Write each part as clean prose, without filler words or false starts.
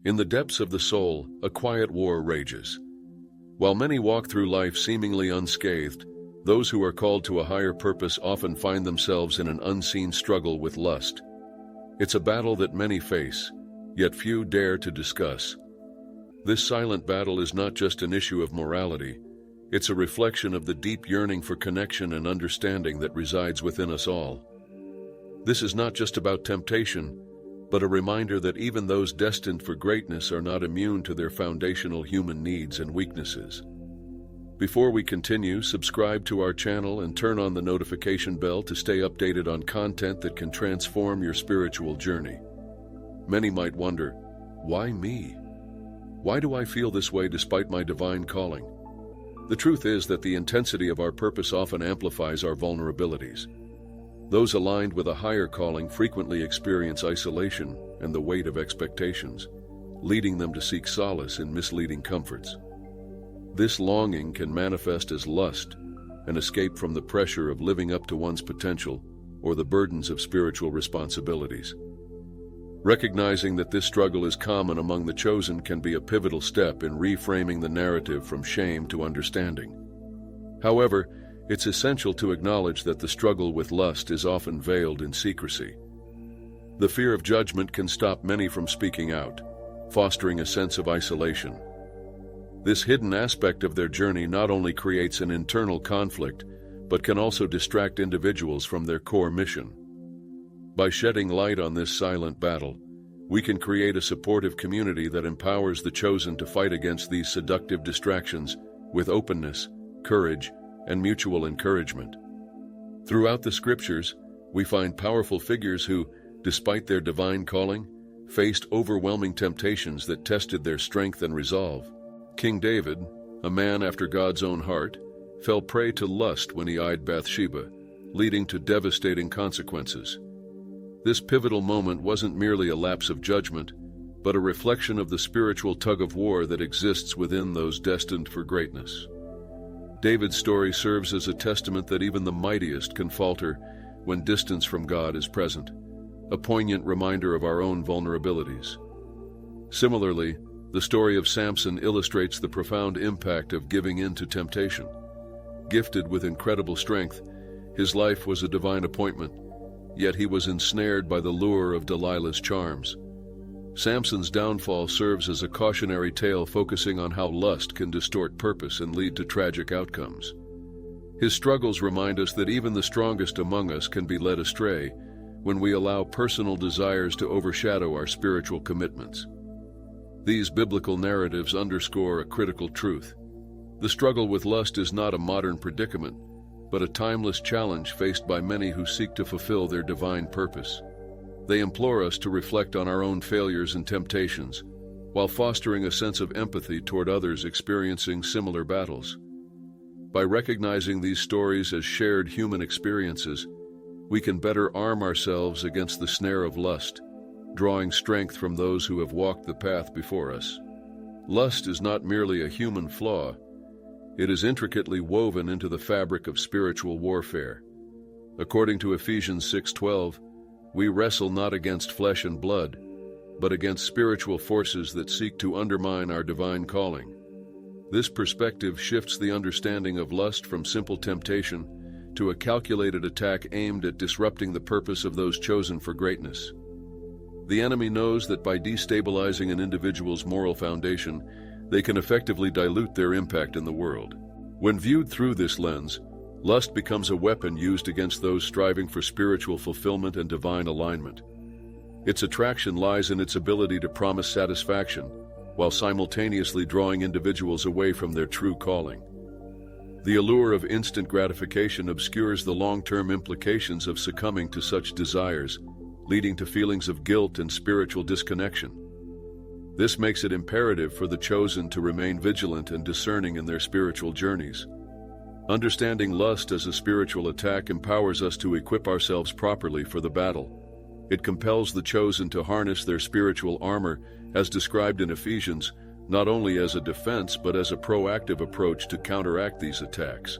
In the depths of the soul, a quiet war rages. While many walk through life seemingly unscathed, those who are called to a higher purpose often find themselves in an unseen struggle with lust. It's a battle that many face, yet few dare to discuss. This silent battle is not just an issue of morality, it's a reflection of the deep yearning for connection and understanding that resides within us all. This is not just about temptation, but a reminder that even those destined for greatness are not immune to their foundational human needs and weaknesses. Before we continue, subscribe to our channel and turn on the notification bell to stay updated on content that can transform your spiritual journey. Many might wonder, why me? Why do I feel this way despite my divine calling? The truth is that the intensity of our purpose often amplifies our vulnerabilities. Those aligned with a higher calling frequently experience isolation and the weight of expectations, leading them to seek solace in misleading comforts. This longing can manifest as lust, an escape from the pressure of living up to one's potential or the burdens of spiritual responsibilities. Recognizing that this struggle is common among the chosen can be a pivotal step in reframing the narrative from shame to understanding. However, it's essential to acknowledge that the struggle with lust is often veiled in secrecy. The fear of judgment can stop many from speaking out, fostering a sense of isolation. This hidden aspect of their journey not only creates an internal conflict, but can also distract individuals from their core mission. By shedding light on this silent battle, we can create a supportive community that empowers the chosen to fight against these seductive distractions with openness, courage, and mutual encouragement. Throughout the scriptures, we find powerful figures who, despite their divine calling, faced overwhelming temptations that tested their strength and resolve. King David, a man after God's own heart, fell prey to lust when he eyed Bathsheba, leading to devastating consequences. This pivotal moment wasn't merely a lapse of judgment, but a reflection of the spiritual tug-of-war that exists within those destined for greatness. David's story serves as a testament that even the mightiest can falter when distance from God is present, a poignant reminder of our own vulnerabilities. Similarly, the story of Samson illustrates the profound impact of giving in to temptation. Gifted with incredible strength, his life was a divine appointment, yet he was ensnared by the lure of Delilah's charms. Samson's downfall serves as a cautionary tale focusing on how lust can distort purpose and lead to tragic outcomes. His struggles remind us that even the strongest among us can be led astray when we allow personal desires to overshadow our spiritual commitments. These biblical narratives underscore a critical truth. The struggle with lust is not a modern predicament, but a timeless challenge faced by many who seek to fulfill their divine purpose. They implore us to reflect on our own failures and temptations, while fostering a sense of empathy toward others experiencing similar battles. By recognizing these stories as shared human experiences, we can better arm ourselves against the snare of lust, drawing strength from those who have walked the path before us. Lust is not merely a human flaw, it is intricately woven into the fabric of spiritual warfare. According to Ephesians 6:12, we wrestle not against flesh and blood, but against spiritual forces that seek to undermine our divine calling. This perspective shifts the understanding of lust from simple temptation to a calculated attack aimed at disrupting the purpose of those chosen for greatness. The enemy knows that by destabilizing an individual's moral foundation, they can effectively dilute their impact in the world. When viewed through this lens, lust becomes a weapon used against those striving for spiritual fulfillment and divine alignment. Its attraction lies in its ability to promise satisfaction, while simultaneously drawing individuals away from their true calling. The allure of instant gratification obscures the long-term implications of succumbing to such desires, leading to feelings of guilt and spiritual disconnection. This makes it imperative for the chosen to remain vigilant and discerning in their spiritual journeys. Understanding lust as a spiritual attack empowers us to equip ourselves properly for the battle. It compels the chosen to harness their spiritual armor, as described in Ephesians, not only as a defense but as a proactive approach to counteract these attacks.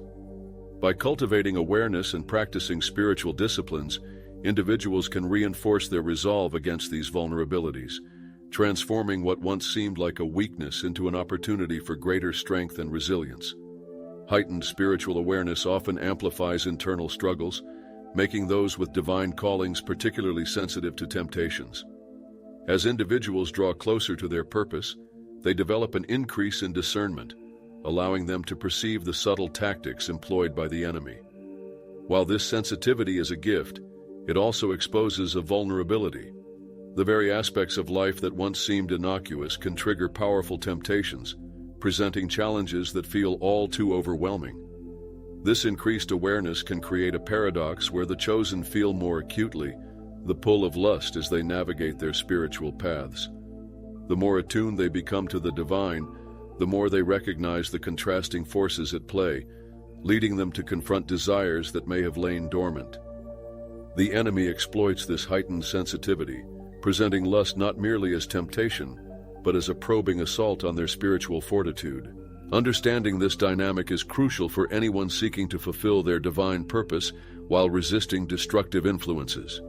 By cultivating awareness and practicing spiritual disciplines, individuals can reinforce their resolve against these vulnerabilities, transforming what once seemed like a weakness into an opportunity for greater strength and resilience. Heightened spiritual awareness often amplifies internal struggles, making those with divine callings particularly sensitive to temptations. As individuals draw closer to their purpose, they develop an increase in discernment, allowing them to perceive the subtle tactics employed by the enemy. While this sensitivity is a gift, it also exposes a vulnerability. The very aspects of life that once seemed innocuous can trigger powerful temptations, presenting challenges that feel all too overwhelming. This increased awareness can create a paradox where the chosen feel more acutely the pull of lust as they navigate their spiritual paths. The more attuned they become to the divine, the more they recognize the contrasting forces at play, leading them to confront desires that may have lain dormant. The enemy exploits this heightened sensitivity, presenting lust not merely as temptation, but as a probing assault on their spiritual fortitude. Understanding this dynamic is crucial for anyone seeking to fulfill their divine purpose while resisting destructive influences.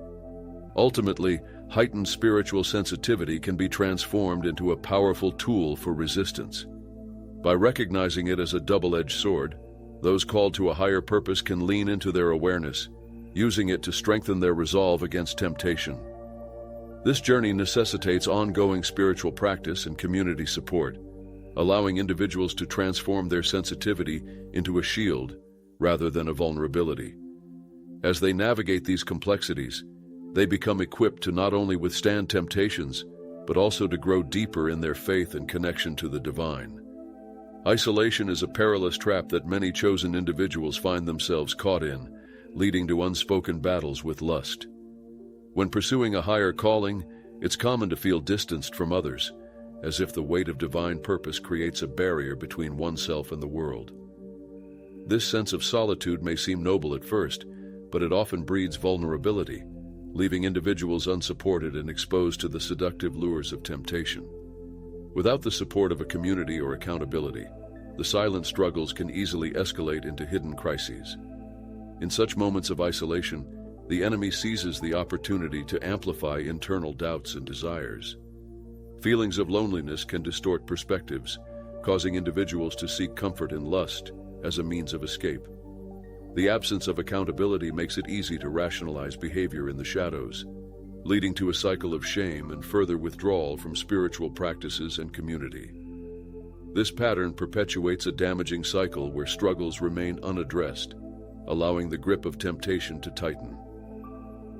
Ultimately, heightened spiritual sensitivity can be transformed into a powerful tool for resistance. By recognizing it as a double-edged sword, those called to a higher purpose can lean into their awareness, using it to strengthen their resolve against temptation. This journey necessitates ongoing spiritual practice and community support, allowing individuals to transform their sensitivity into a shield rather than a vulnerability. As they navigate these complexities, they become equipped to not only withstand temptations, but also to grow deeper in their faith and connection to the divine. Isolation is a perilous trap that many chosen individuals find themselves caught in, leading to unspoken battles with lust. When pursuing a higher calling, it's common to feel distanced from others, as if the weight of divine purpose creates a barrier between oneself and the world. This sense of solitude may seem noble at first, but it often breeds vulnerability, leaving individuals unsupported and exposed to the seductive lures of temptation. Without the support of a community or accountability, the silent struggles can easily escalate into hidden crises. In such moments of isolation, the enemy seizes the opportunity to amplify internal doubts and desires. Feelings of loneliness can distort perspectives, causing individuals to seek comfort in lust as a means of escape. The absence of accountability makes it easy to rationalize behavior in the shadows, leading to a cycle of shame and further withdrawal from spiritual practices and community. This pattern perpetuates a damaging cycle where struggles remain unaddressed, allowing the grip of temptation to tighten.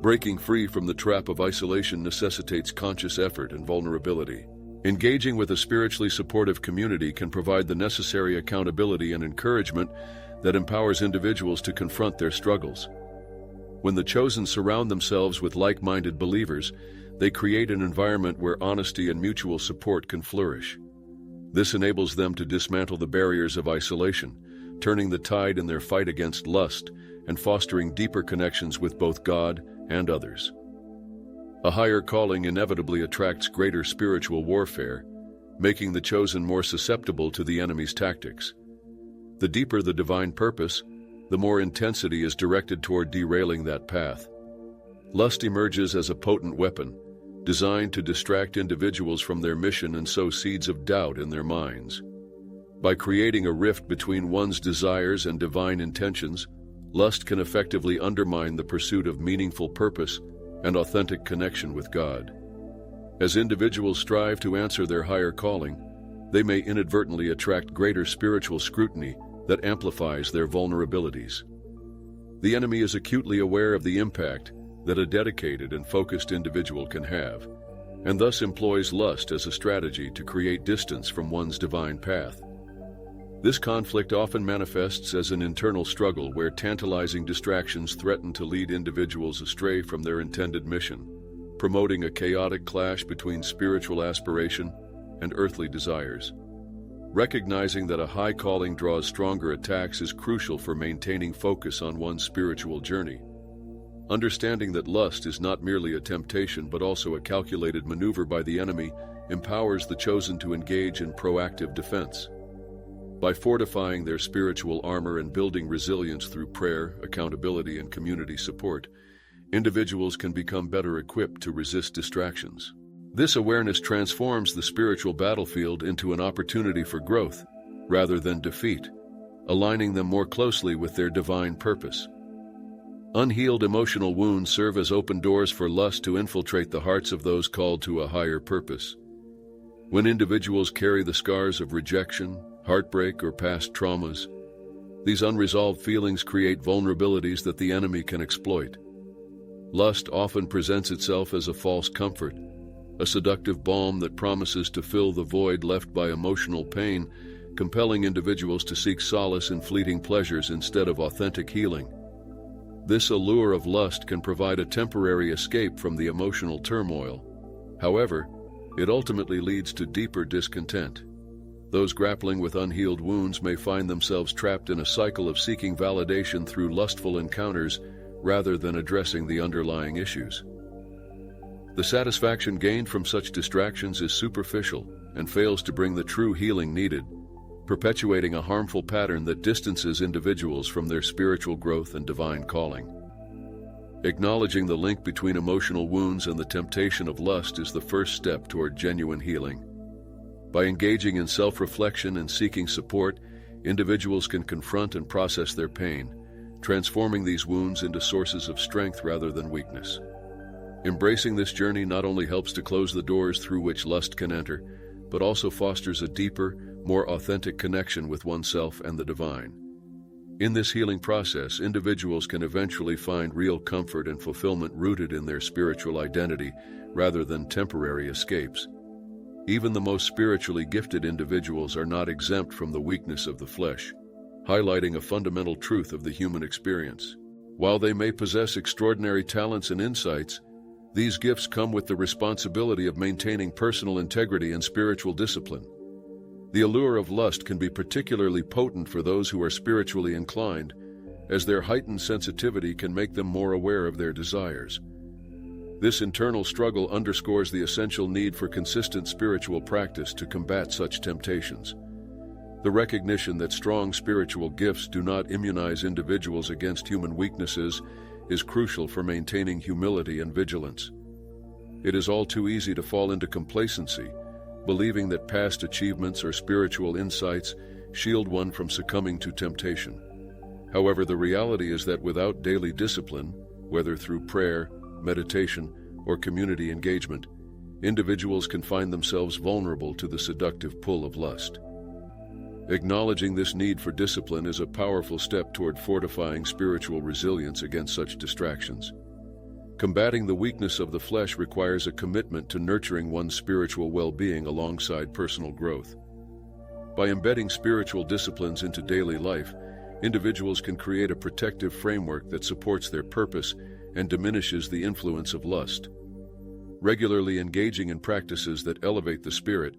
Breaking free from the trap of isolation necessitates conscious effort and vulnerability. Engaging with a spiritually supportive community can provide the necessary accountability and encouragement that empowers individuals to confront their struggles. When the chosen surround themselves with like-minded believers, they create an environment where honesty and mutual support can flourish. This enables them to dismantle the barriers of isolation, turning the tide in their fight against lust and fostering deeper connections with both God and others. A higher calling inevitably attracts greater spiritual warfare, making the chosen more susceptible to the enemy's tactics. The deeper the divine purpose, the more intensity is directed toward derailing that path. Lust emerges as a potent weapon, designed to distract individuals from their mission and sow seeds of doubt in their minds. By creating a rift between one's desires and divine intentions, lust can effectively undermine the pursuit of meaningful purpose and authentic connection with God. As individuals strive to answer their higher calling, they may inadvertently attract greater spiritual scrutiny that amplifies their vulnerabilities. The enemy is acutely aware of the impact that a dedicated and focused individual can have, and thus employs lust as a strategy to create distance from one's divine path. This conflict often manifests as an internal struggle where tantalizing distractions threaten to lead individuals astray from their intended mission, promoting a chaotic clash between spiritual aspiration and earthly desires. Recognizing that a high calling draws stronger attacks is crucial for maintaining focus on one's spiritual journey. Understanding that lust is not merely a temptation but also a calculated maneuver by the enemy empowers the chosen to engage in proactive defense. By fortifying their spiritual armor and building resilience through prayer, accountability, and community support, individuals can become better equipped to resist distractions. This awareness transforms the spiritual battlefield into an opportunity for growth, rather than defeat, aligning them more closely with their divine purpose. Unhealed emotional wounds serve as open doors for lust to infiltrate the hearts of those called to a higher purpose. When individuals carry the scars of rejection, heartbreak, or past traumas, these unresolved feelings create vulnerabilities that the enemy can exploit. Lust often presents itself as a false comfort, a seductive balm that promises to fill the void left by emotional pain, compelling individuals to seek solace in fleeting pleasures instead of authentic healing. This allure of lust can provide a temporary escape from the emotional turmoil. However, it ultimately leads to deeper discontent. Those grappling with unhealed wounds may find themselves trapped in a cycle of seeking validation through lustful encounters rather than addressing the underlying issues. The satisfaction gained from such distractions is superficial and fails to bring the true healing needed, perpetuating a harmful pattern that distances individuals from their spiritual growth and divine calling. Acknowledging the link between emotional wounds and the temptation of lust is the first step toward genuine healing. By engaging in self-reflection and seeking support, individuals can confront and process their pain, transforming these wounds into sources of strength rather than weakness. Embracing this journey not only helps to close the doors through which lust can enter, but also fosters a deeper, more authentic connection with oneself and the divine. In this healing process, individuals can eventually find real comfort and fulfillment rooted in their spiritual identity rather than temporary escapes. Even the most spiritually gifted individuals are not exempt from the weakness of the flesh, highlighting a fundamental truth of the human experience. While they may possess extraordinary talents and insights, these gifts come with the responsibility of maintaining personal integrity and spiritual discipline. The allure of lust can be particularly potent for those who are spiritually inclined, as their heightened sensitivity can make them more aware of their desires. This internal struggle underscores the essential need for consistent spiritual practice to combat such temptations. The recognition that strong spiritual gifts do not immunize individuals against human weaknesses is crucial for maintaining humility and vigilance. It is all too easy to fall into complacency, believing that past achievements or spiritual insights shield one from succumbing to temptation. However, the reality is that without daily discipline, whether through prayer, meditation, or community engagement, individuals can find themselves vulnerable to the seductive pull of lust. Acknowledging this need for discipline is a powerful step toward fortifying spiritual resilience against such distractions. Combating the weakness of the flesh requires a commitment to nurturing one's spiritual well-being alongside personal growth. By embedding spiritual disciplines into daily life, individuals can create a protective framework that supports their purpose and diminishes the influence of lust. Regularly engaging in practices that elevate the spirit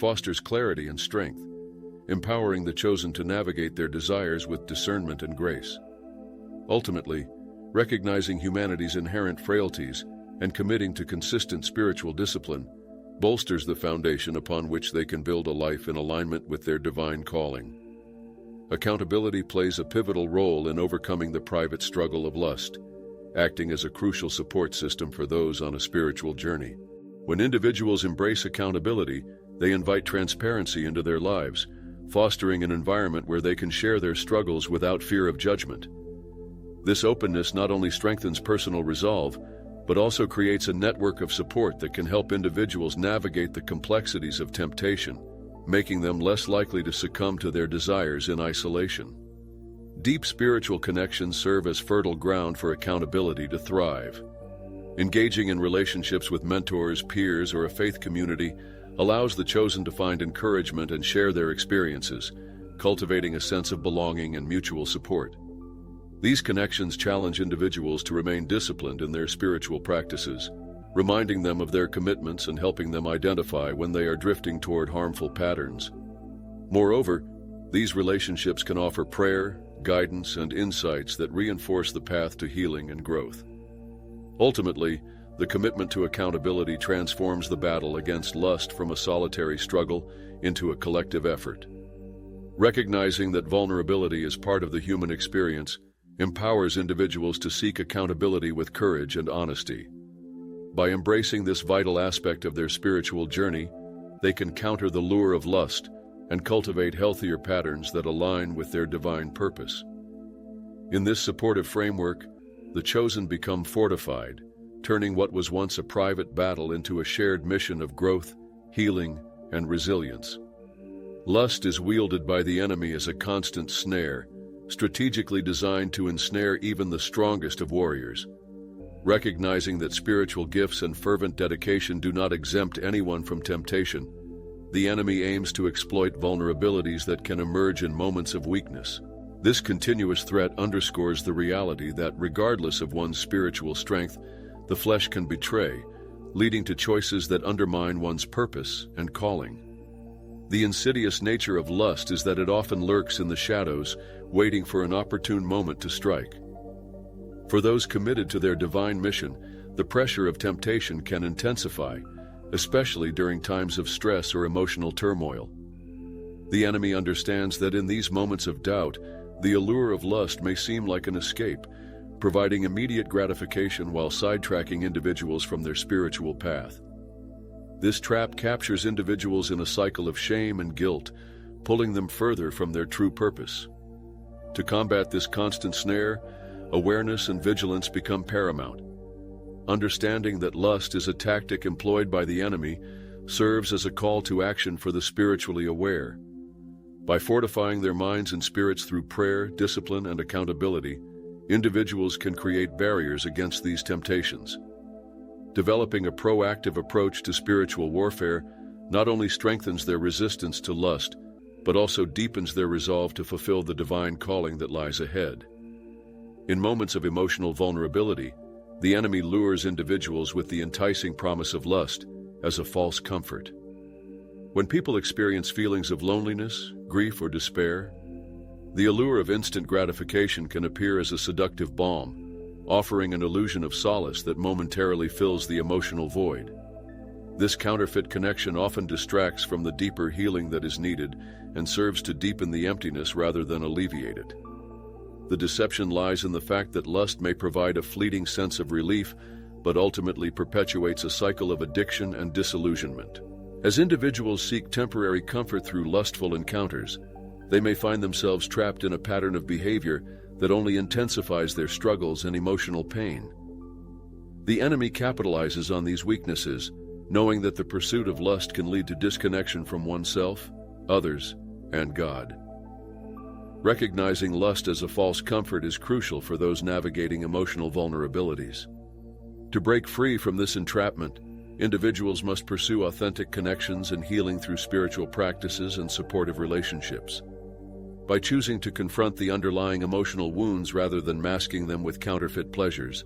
fosters clarity and strength, empowering the chosen to navigate their desires with discernment and grace. Ultimately, recognizing humanity's inherent frailties and committing to consistent spiritual discipline bolsters the foundation upon which they can build a life in alignment with their divine calling. Accountability plays a pivotal role in overcoming the private struggle of lust, acting as a crucial support system for those on a spiritual journey. When individuals embrace accountability, they invite transparency into their lives, fostering an environment where they can share their struggles without fear of judgment. This openness not only strengthens personal resolve, but also creates a network of support that can help individuals navigate the complexities of temptation, making them less likely to succumb to their desires in isolation. Deep spiritual connections serve as fertile ground for accountability to thrive. Engaging in relationships with mentors, peers, or a faith community allows the chosen to find encouragement and share their experiences, cultivating a sense of belonging and mutual support. These connections challenge individuals to remain disciplined in their spiritual practices, reminding them of their commitments and helping them identify when they are drifting toward harmful patterns. Moreover, these relationships can offer prayer, guidance, and insights that reinforce the path to healing and growth. Ultimately, the commitment to accountability transforms the battle against lust from a solitary struggle into a collective effort. Recognizing that vulnerability is part of the human experience empowers individuals to seek accountability with courage and honesty. By embracing this vital aspect of their spiritual journey, they can counter the lure of lust and cultivate healthier patterns that align with their divine purpose. In this supportive framework, the chosen become fortified, turning what was once a private battle into a shared mission of growth, healing, and resilience. Lust is wielded by the enemy as a constant snare, strategically designed to ensnare even the strongest of warriors. Recognizing that spiritual gifts and fervent dedication do not exempt anyone from temptation, the enemy aims to exploit vulnerabilities that can emerge in moments of weakness. This continuous threat underscores the reality that, regardless of one's spiritual strength, the flesh can betray, leading to choices that undermine one's purpose and calling. The insidious nature of lust is that it often lurks in the shadows, waiting for an opportune moment to strike. For those committed to their divine mission, the pressure of temptation can intensify, especially during times of stress or emotional turmoil. The enemy understands that in these moments of doubt, the allure of lust may seem like an escape, providing immediate gratification while sidetracking individuals from their spiritual path. This trap captures individuals in a cycle of shame and guilt, pulling them further from their true purpose. To combat this constant snare, awareness and vigilance become paramount. Understanding that lust is a tactic employed by the enemy serves as a call to action for the spiritually aware. By fortifying their minds and spirits through prayer, discipline, and accountability, individuals can create barriers against these temptations. Developing a proactive approach to spiritual warfare not only strengthens their resistance to lust, but also deepens their resolve to fulfill the divine calling that lies ahead. In moments of emotional vulnerability, the enemy lures individuals with the enticing promise of lust as a false comfort. When people experience feelings of loneliness, grief, or despair, the allure of instant gratification can appear as a seductive balm, offering an illusion of solace that momentarily fills the emotional void. This counterfeit connection often distracts from the deeper healing that is needed and serves to deepen the emptiness rather than alleviate it. The deception lies in the fact that lust may provide a fleeting sense of relief, but ultimately perpetuates a cycle of addiction and disillusionment. As individuals seek temporary comfort through lustful encounters, they may find themselves trapped in a pattern of behavior that only intensifies their struggles and emotional pain. The enemy capitalizes on these weaknesses, knowing that the pursuit of lust can lead to disconnection from oneself, others, and God. Recognizing lust as a false comfort is crucial for those navigating emotional vulnerabilities. To break free from this entrapment, individuals must pursue authentic connections and healing through spiritual practices and supportive relationships. By choosing to confront the underlying emotional wounds rather than masking them with counterfeit pleasures,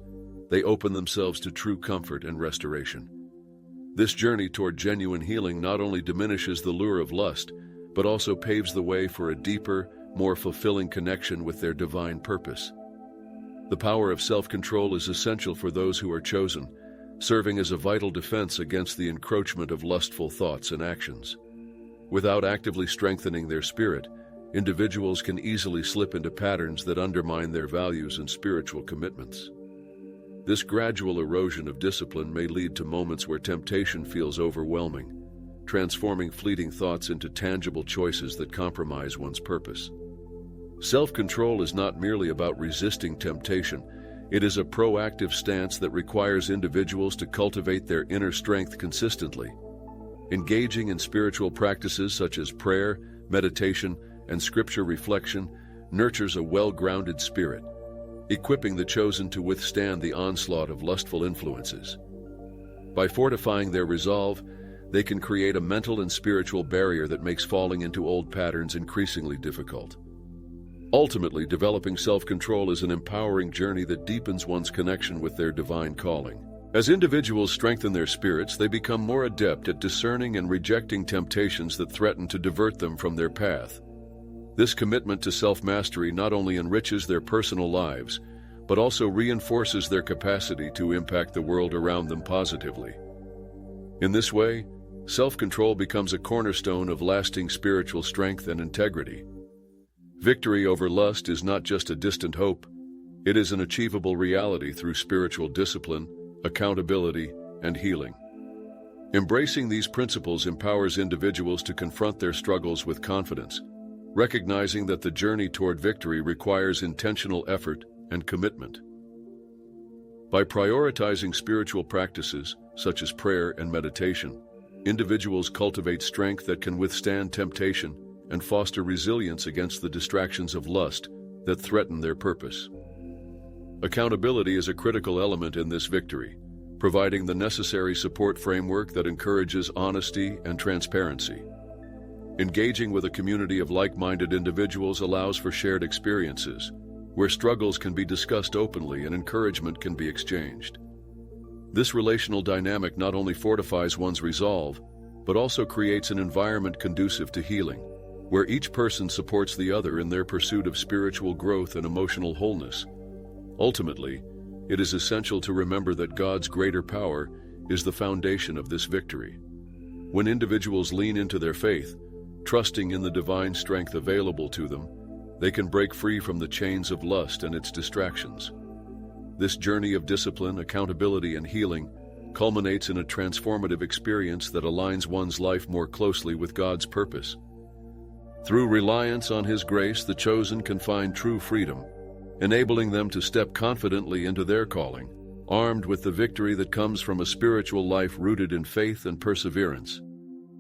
they open themselves to true comfort and restoration. This journey toward genuine healing not only diminishes the lure of lust, but also paves the way for a deeper, more fulfilling connection with their divine purpose. The power of self-control is essential for those who are chosen, serving as a vital defense against the encroachment of lustful thoughts and actions. Without actively strengthening their spirit, individuals can easily slip into patterns that undermine their values and spiritual commitments. This gradual erosion of discipline may lead to moments where temptation feels overwhelming, transforming fleeting thoughts into tangible choices that compromise one's purpose. Self-control is not merely about resisting temptation. It is a proactive stance that requires individuals to cultivate their inner strength consistently. Engaging in spiritual practices such as prayer, meditation, and scripture reflection nurtures a well-grounded spirit, equipping the chosen to withstand the onslaught of lustful influences. By fortifying their resolve, they can create a mental and spiritual barrier that makes falling into old patterns increasingly difficult. Ultimately, developing self-control is an empowering journey that deepens one's connection with their divine calling. As individuals strengthen their spirits, they become more adept at discerning and rejecting temptations that threaten to divert them from their path. This commitment to self-mastery not only enriches their personal lives, but also reinforces their capacity to impact the world around them positively. In this way, self-control becomes a cornerstone of lasting spiritual strength and integrity. Victory over lust is not just a distant hope, it is an achievable reality through spiritual discipline, accountability, and healing. Embracing these principles empowers individuals to confront their struggles with confidence, recognizing that the journey toward victory requires intentional effort and commitment. By prioritizing spiritual practices, such as prayer and meditation, individuals cultivate strength that can withstand temptation and foster resilience against the distractions of lust that threaten their purpose. Accountability is a critical element in this victory, providing the necessary support framework that encourages honesty and transparency. Engaging with a community of like-minded individuals allows for shared experiences, where struggles can be discussed openly and encouragement can be exchanged. This relational dynamic not only fortifies one's resolve, but also creates an environment conducive to healing, where each person supports the other in their pursuit of spiritual growth and emotional wholeness. Ultimately, it is essential to remember that God's greater power is the foundation of this victory. When individuals lean into their faith, trusting in the divine strength available to them, they can break free from the chains of lust and its distractions. This journey of discipline, accountability, and healing culminates in a transformative experience that aligns one's life more closely with God's purpose. Through reliance on His grace, the chosen can find true freedom, enabling them to step confidently into their calling, armed with the victory that comes from a spiritual life rooted in faith and perseverance.